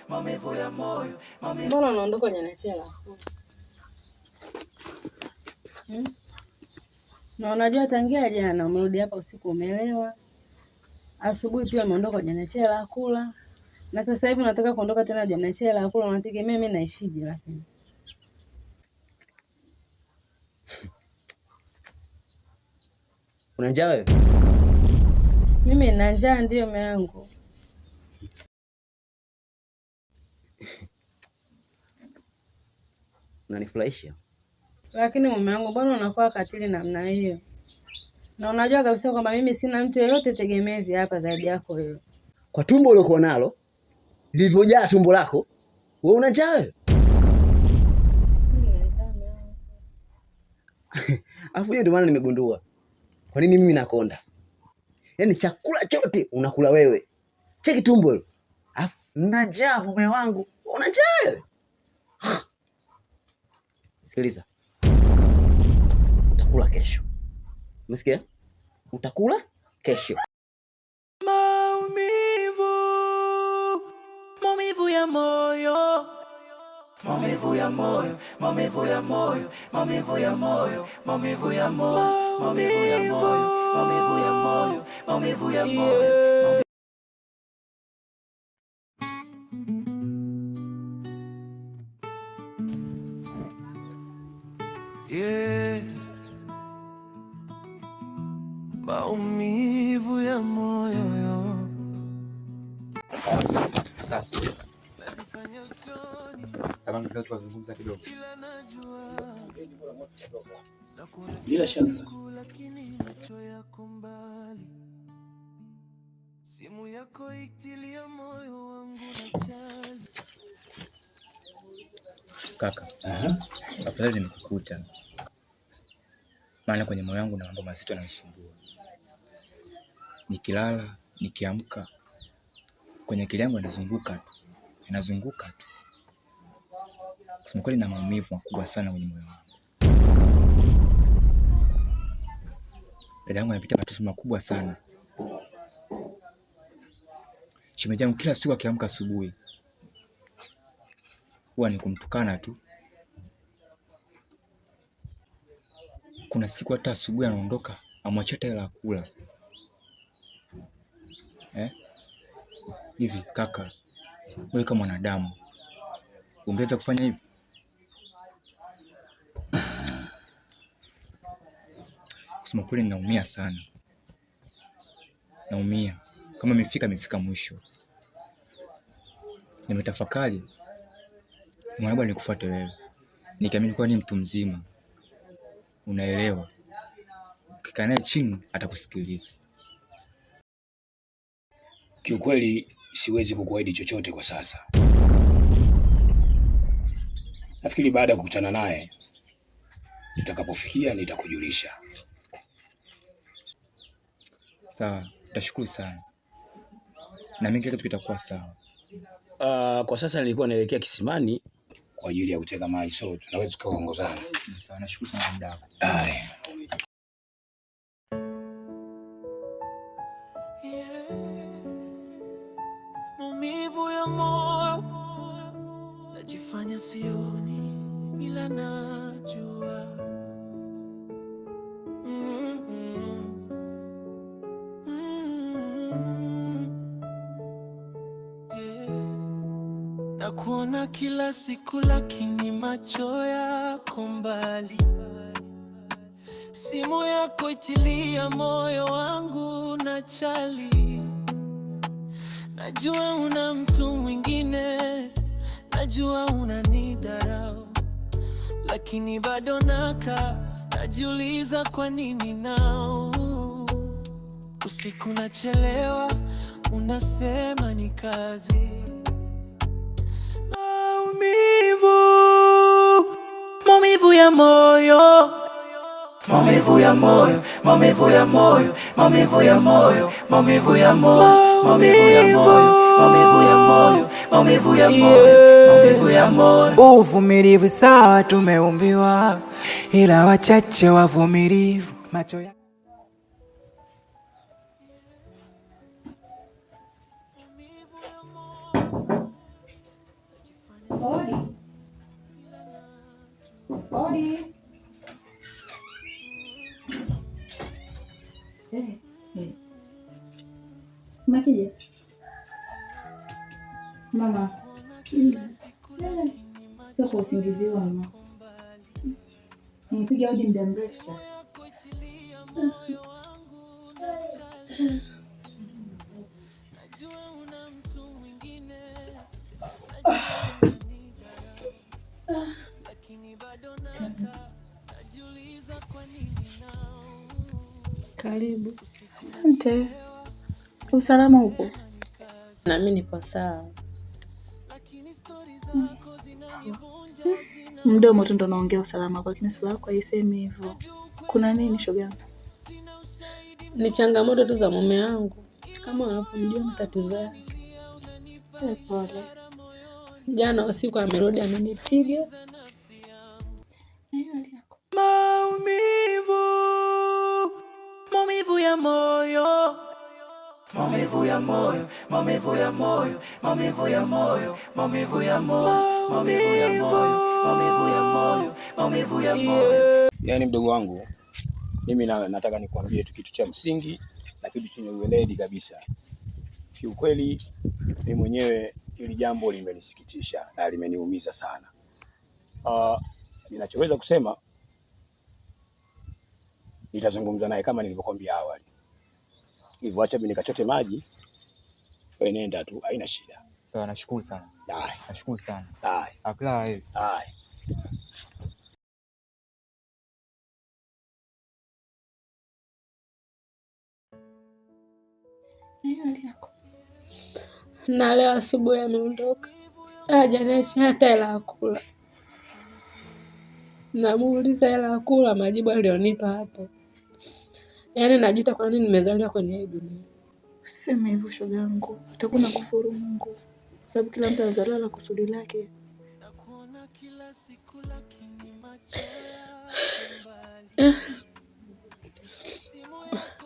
maumivu ya moyo. Mbona unaondoka Nyanachela? Na unajua tangia jana umerudi hapa usiku umelewa. Asubuhi pia umeondoka Nyanachela kula. Na sasa hivi unataka kuondoka tena Nyanachela kula, unategemea mimi naishije lakini? Una njaa wewe? Mimi na njaa ndio mume wangu. Unanifurahisha. Lakini mume wangu, mbona unakuwa katili namna hiyo? Na unajua kabisa kwamba mimi sina mtu yeyote tegemezi hapa zaidi yako wewe. Kwa tumbo uliokuwa nalo, lilivyojaa tumbo lako, wewe una njaa wewe? Alafu hiyo ndio maana nimegundua kwa nini mimi nakonda. Yaani chakula chote unakula wewe. Cheki tumbo hilo. Alafu na njaa mume wangu. Una njaa wewe? Sikiliza. Utakula kesho. Umesikia? Utakula kesho. Maumivu ya moyo. Maumivu ya moyo, maumivu ya moyo, maumivu ya moyo, maumivu ya moyo, maumivu ya moyo, maumivu ya moyo, maumivu ya moyo. Yeah. Maumivu ya moyo. Sasa kama ndio tuzungumza kidogo. Bila shaka. Simu yako itilia moyo wangu na chali. Kaka. Afadhali nimekukuta. Maana kwenye moyo wangu na mambo mazito yananisumbua. Nikilala, nikiamka kwenye akili yangu inazunguka tu. Kusema kweli na maumivu makubwa sana kwenye moyo wangu. Dada yangu anapitia matatizo makubwa sana. Shemeji yangu kila siku akiamka asubuhi huwa ni kumtukana tu. Kuna siku hata asubuhi anaondoka amwachia hata hela ya kula. Hivi kaka, wewe kama mwanadamu ungeweza kufanya hivi? Kusema kweli ninaumia sana. Naumia. Kama imefika mwisho. Nimetafakari. Mwanangu nikufuate wewe. Nikiamini kwa ni mtu mzima. Unaelewa. Ukikaa naye chini atakusikiliza. Kiukweli siwezi kukuahidi chochote kwa sasa. Nafikiri baada ya kukutana naye tutakapofikia nitakujulisha. Sawa, nitashukuru sana. Na mimi kile kitu kitakuwa sawa. Kwa sasa nilikuwa naelekea kisimani kwa ajili ya kuteka maji, so tunaweza tukaongozana. Sawa, nashukuru sana muda wako. Maumivu ya moyo najifanya sioni ila najua. Nakuona kila siku lakini macho yako mbali. Simu yako itilia moyo wangu na chali. Najua una mtu mwingine, najua unanidharau, lakini bado najiuliza kwa nini nao. Usiku nachelewa, unasema ni kazi. Maumivu ya moyo. Maumivu ya moyo, maumivu ya moyo, maumivu ya moyo, maumivu ya moyo, maumivu ya moyo, maumivu ya moyo, maumivu ya moyo, maumivu ya moyo. Uvumilivu sawa tumeumbiwa, ila wachache wavumilivu. Macho ya Odi. Makije. Mama. Sio kwa usingizi wangu. Nipiga hodi muda mrefu. Karibu. Asante. Usalama upo? Na mimi nipo sawa. Mdomo tu ndo naongea usalama, kwa kini sura yako haisemi hivyo. Kuna nini shoga? Ni changamoto tu za mume wangu. Kama unapomjua matatizo yake. Pole. Jana usiku amerudi amenipiga. Maumivu, maumivu ya moyo, maumivu ya moyo, maumivu ya moyo, maumivu ya moyo, maumivu ya moyo, maumivu ya moyo, maumivu ya moyo, maumivu ya moyo. Yaani mdogo wangu, mimi nataka nikwambie tu kitu cha msingi na kitu chenye uweledi kabisa. Kiukweli mimi mwenyewe hili jambo limenisikitisha na limeniumiza sana. Ninachoweza kusema, nitazungumza naye kama nilivyokuambia awali. Hivyo acha mimi nikachote maji, wewe nenda tu, haina shida. Sawa, nashukuru sana. Nashukuru sana. Akila hivi. Na leo asubuhi ameondoka. Hajaniacha hata hela ya kula. Namuuliza hela ya kula, majibu alionipa hapo. Yaani najuta kwa nini nimezaliwa kwenye hii dunia. Sema hivyo shoga yangu. Utakuwa na kufuru Mungu. Sababu kila mtu anazaliwa na kusudi lake.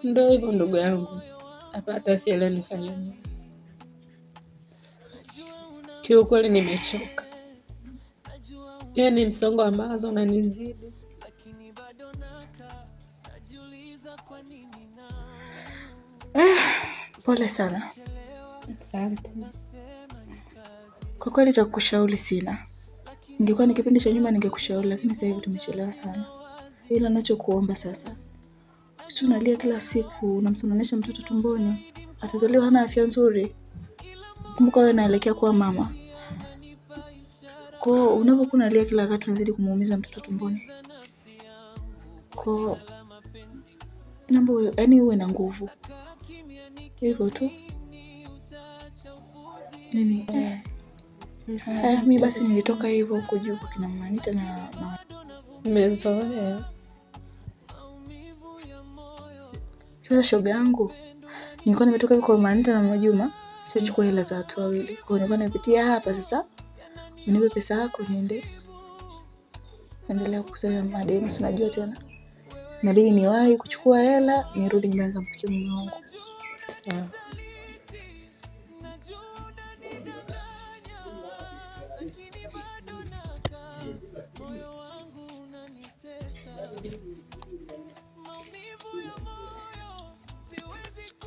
Ndio hivyo ndugu yangu. Hapa hata sielewi nifanye nini. Kiukweli nimechoka. Yaani msongo wa mawazo unanizidi. Pole sana. Asante. Kwa kweli cha kukushauri sina. Ningekuwa ni kipindi cha nyuma ningekushauri, lakini sasa hivi tumechelewa sana. Ila ninachokuomba sasa, si unalia kila siku, unamsononesha mtoto tumboni, atazaliwa hana afya nzuri. Kumbuka wewe unaelekea kuwa mama. Kwa unapokuwa unalia kila wakati unazidi kumuumiza mtoto tumboni. Kwa naomba yaani uwe na nguvu. Hivyo tu. Nini? Mimi basi nilitoka hivyo huko juu kwa kina Manita na Nimezoea. Sasa shoga yangu, nilikuwa nimetoka huko kwa Manita na Mwajuma, sichukua hela za watu wawili. Kwa hiyo nilikuwa nimepitia hapa sasa. Unipe pesa yako niende. Endelea kukusanya madeni, unajua tena. Inabidi niwahi kuchukua hela, nirudi nyumbani kumpikia mume wangu. Sawa.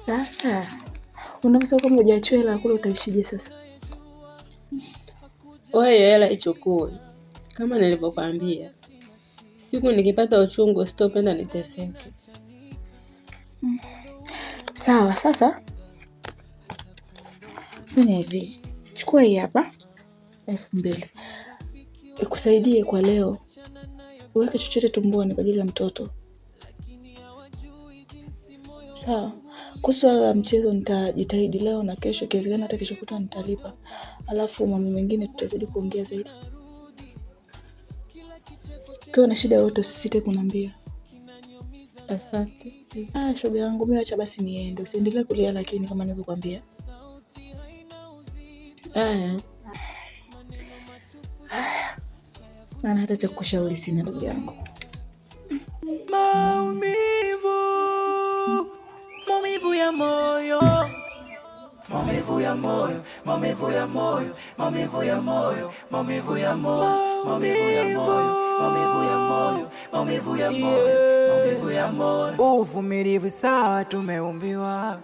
Sasa unaposema kama hujachukua hela kule utaishije sasa? Wewe hela ichukue. Kama nilivyokuambia. Siku nikipata uchungu sitopenda niteseke. Sawa, sasa fanya hivi. Chukua hii hapa 2,000. Ikusaidie kwa leo. Uweke chochote tumboni kwa ajili ya mtoto. Sawa. Kuhusu la mchezo nitajitahidi leo na kesho, ikiwezekana hata kesho kutwa nitalipa. Alafu mambo mengine tutazidi kuongea zaidi. Ukiwa na shida yoyote usisite kuniambia. Asante. Shoga yangu, mimi acha basi niende. Usiendelee kulia lakini kama nilivyokuambia. Maana hata cha kushauri sina ndugu yangu. Maumivu, maumivu ya moyo, maumivu maumivu ya moyo, maumivu ya moyo, maumivu ya moyo, maumivu ya moyo, maumivu ya moyo, maumivu ya moyo, maumivu ya moyo, maumivu ya moyo. Uvumilivu sawa tumeumbiwa,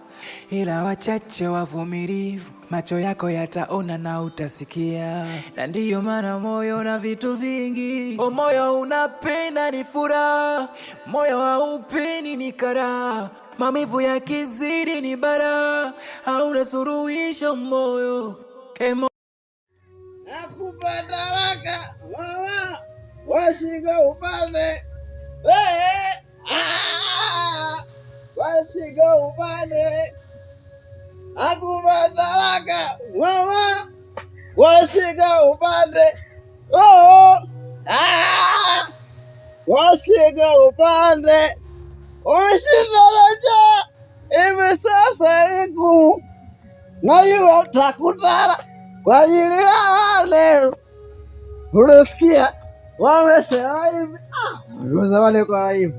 ila wachache wavumilivu. Macho yako yataona na utasikia, na ndiyo maana moyo na vitu vingi. O moyo unapenda ni furaha, moyo haupeni ni karaha. Maumivu ya kizidi ni bara, hauna suluhisho moyo. Nakupa talaka mama, washika upande washika upande. Nakupa talaka mama, washika upande washika upande. Ushitaraja hivi sasa liku na yuwa takutara kwa ajili ya wale. Unasikia wamesema hivi, wale kwa hivi,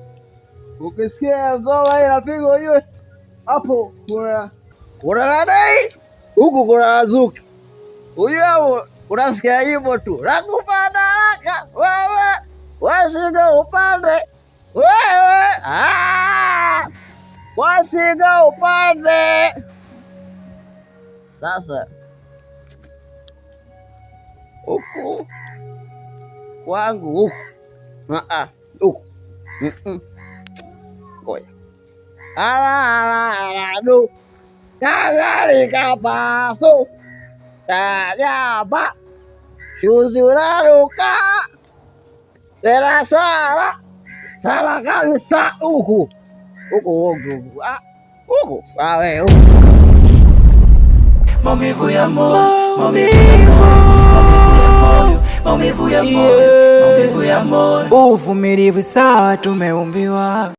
ukisikia ngoma inapigwa hiyo hapo kuna nadai huku kuna azuki huyo, unasikia hivyo tu. Nakupa talaka wewe, washika upande wewe, washika upande. Sasa huku kwangu huku huku ngoja du kagalika paso tajaba shuzuraruka terasara salah kabisa huku wawe maumivu ya moyo, maumivu ya moyo, maumivu ya moyo, maumivu ya moyo. Uvumilivu sawa tumeumbiwa.